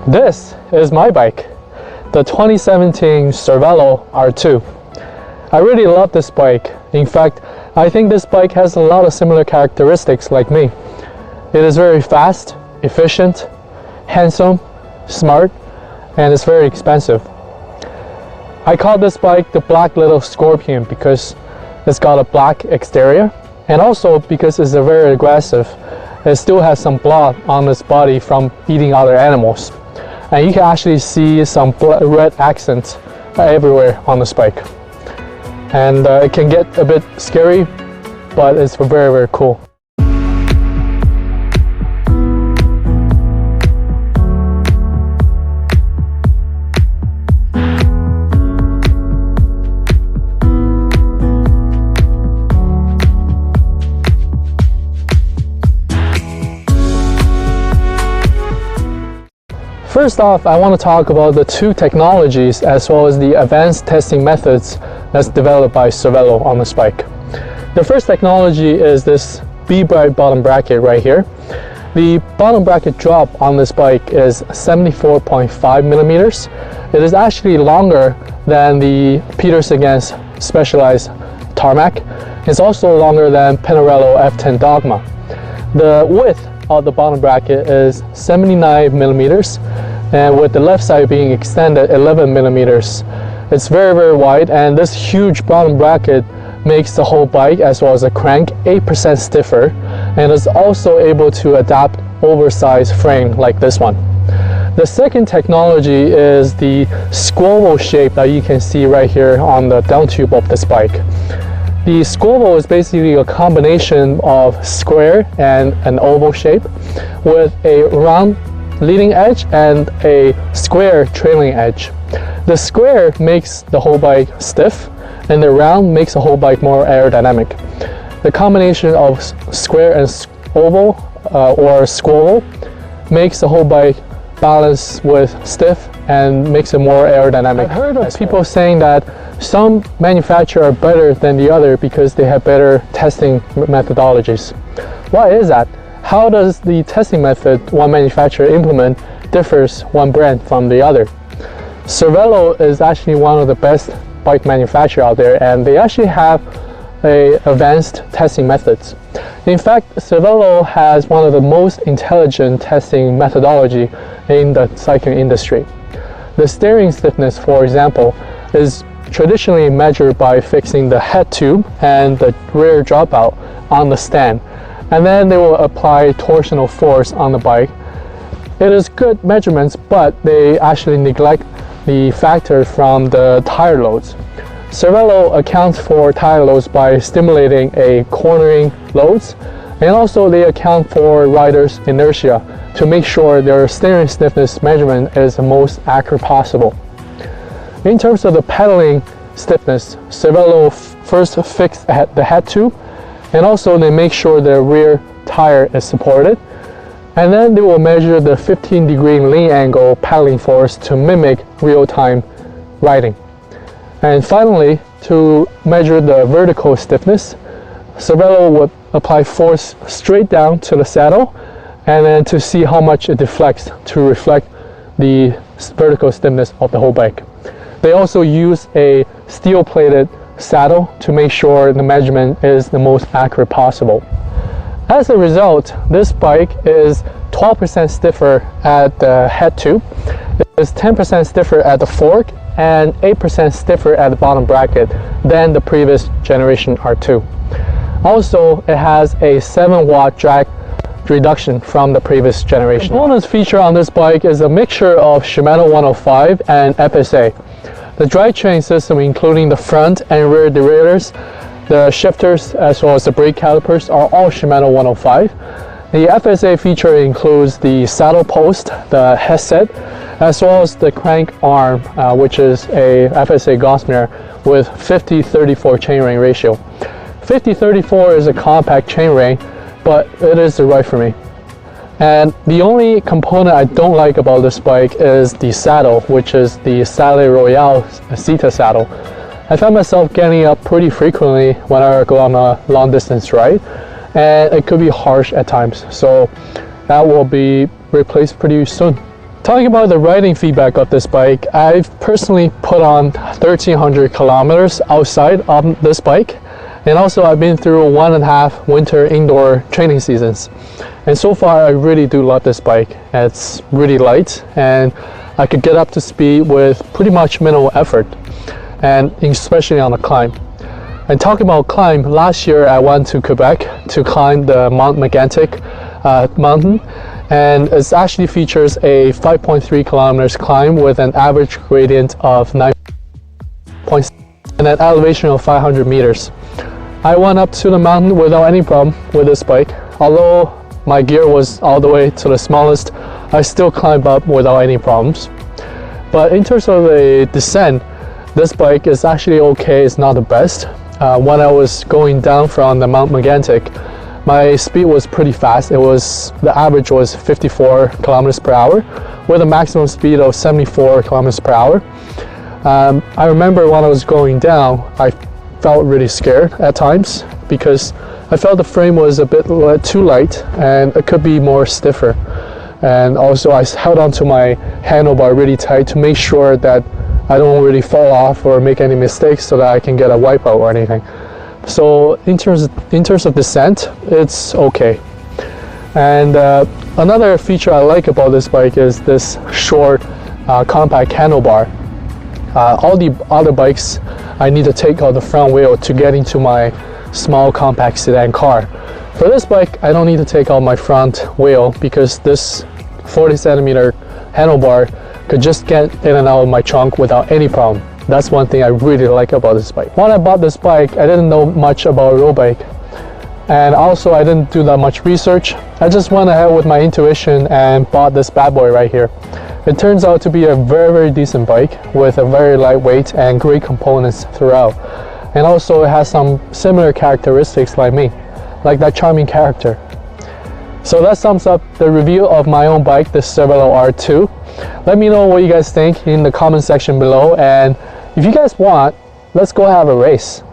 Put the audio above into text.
This is my bike, the 2017 Cervelo R2. I really love this bike. In fact, I think this bike has a lot of similar characteristics like me. It is very fast, efficient, handsome, smart, and it's very expensive. I call this bike the Black Little Scorpion because it's got a black exterior, and also because it's very aggressive. It still has some blood on its body from eating other animals. And you can actually see some red accents everywhere on this bike. And it can get a bit scary, but it's very, very cool. First off, I want to talk about the two technologies as well as the advanced testing methods that's developed by Cervelo on this bike. The first technology is this B-Bright bottom bracket right here. The bottom bracket drop on this bike is 74.5 millimeters. It is actually longer than the Peterson Specialized Tarmac. It's also longer than Pinarello F10 Dogma. The width of the bottom bracket is 79 millimeters, and with the left side being extended 11 millimeters. It's very, very wide, and this huge bottom bracket makes the whole bike as well as the crank 8% stiffer, and is also able to adapt oversized frame like this one. The second technology is the squoval shape that you can see right here on the down tube of this bike. The squoval is basically a combination of square and an oval shape with a round leading edge and a square trailing edge. The square makes the whole bike stiff, and the round makes the whole bike more aerodynamic. The combination of square and oval or squoval makes the whole bike balance with stiff and makes it more aerodynamic. I've heard of people saying that some manufacturers are better than the other because they have better testing methodologies. Why is that? How does the testing method one manufacturer implement differs one brand from the other? Cervelo is actually one of the best bike manufacturers out there, and they actually have advanced testing methods. In fact, Cervelo has one of the most intelligent testing methodology in the cycling industry. The steering stiffness, for example, is traditionally measured by fixing the head tube and the rear dropout on the stand, and then they will apply torsional force on the bike. It is good measurements, but they actually neglect the factor from the tire loads. Cervelo accounts for tire loads by stimulating a cornering loads, and also they account for riders' inertia to make sure their steering stiffness measurement is the most accurate possible. In terms of the pedaling stiffness, Cervelo first fix the head tube, and also they make sure the rear tire is supported, and then they will measure the 15-degree lean angle pedaling force to mimic real-time riding. And finally, to measure the vertical stiffness, Cervelo would apply force straight down to the saddle, and then to see how much it deflects to reflect the vertical stiffness of the whole bike. They also use a steel-plated saddle to make sure the measurement is the most accurate possible. As a result, this bike is 12% stiffer at the head tube, it is 10% stiffer at the fork, and 8% stiffer at the bottom bracket than the previous generation R2. Also, it has a 7-watt drag reduction from the previous generation. The components featured on this bike is a mixture of Shimano 105 and FSA. The drivetrain system, including the front and rear derailleurs, the shifters, as well as the brake calipers, are all Shimano 105. The FSA feature includes the saddle post, the headset, as well as the crank arm, which is a FSA Gossamer with 50-34 chainring ratio. 50-34 is a compact chainring, but it is the right for me. And the only component I don't like about this bike is the saddle, which is the Saddle Royale Sita saddle. I find myself getting up pretty frequently when I go on a long distance ride, and it could be harsh at times. So that will be replaced pretty soon. Talking about the riding feedback of this bike, I've personally put on 1,300 kilometers outside on this bike, and also I've been through 1.5 winter indoor training seasons. And so far I really do love this bike. It's really light and I could get up to speed with pretty much minimal effort, and especially on a climb. And talking about climb, last year I went to Quebec to climb the Mount Megantic mountain, and it actually features a 5.3 kilometers climb with an average gradient of 9.6 and an elevation of 500 meters. I went up to the mountain without any problem with this bike. Although my gear was all the way to the smallest, I still climbed up without any problems. But in terms of a descent, this bike is actually okay, it's not the best. When I was going down from the Mount Megantic, my speed was pretty fast. The average was 54 kilometers per hour with a maximum speed of 74 kilometers per hour. I remember when I was going down, I felt really scared at times because I felt the frame was a bit too light and it could be more stiffer. And also I held onto my handlebar really tight to make sure that I don't really fall off or make any mistakes so that I can get a wipeout or anything. So in terms of descent, it's okay. And another feature I like about this bike is this short compact handlebar. All the other bikes, I need to take out the front wheel to get into my small compact sedan car. For this bike, I don't need to take out my front wheel because this 40 centimeter handlebar could just get in and out of my trunk without any problem. That's one thing I really like about this bike. When I bought this bike, I didn't know much about a road bike, and also I didn't do that much research. I just went ahead with my intuition and bought this bad boy right here. It turns out to be a very decent bike with a very lightweight and great components throughout. And also it has some similar characteristics like me, like that charming character. So that sums up the review of my own bike, the Cervelo R2. Let me know what you guys think in the comment section below, and if you guys want, let's go have a race.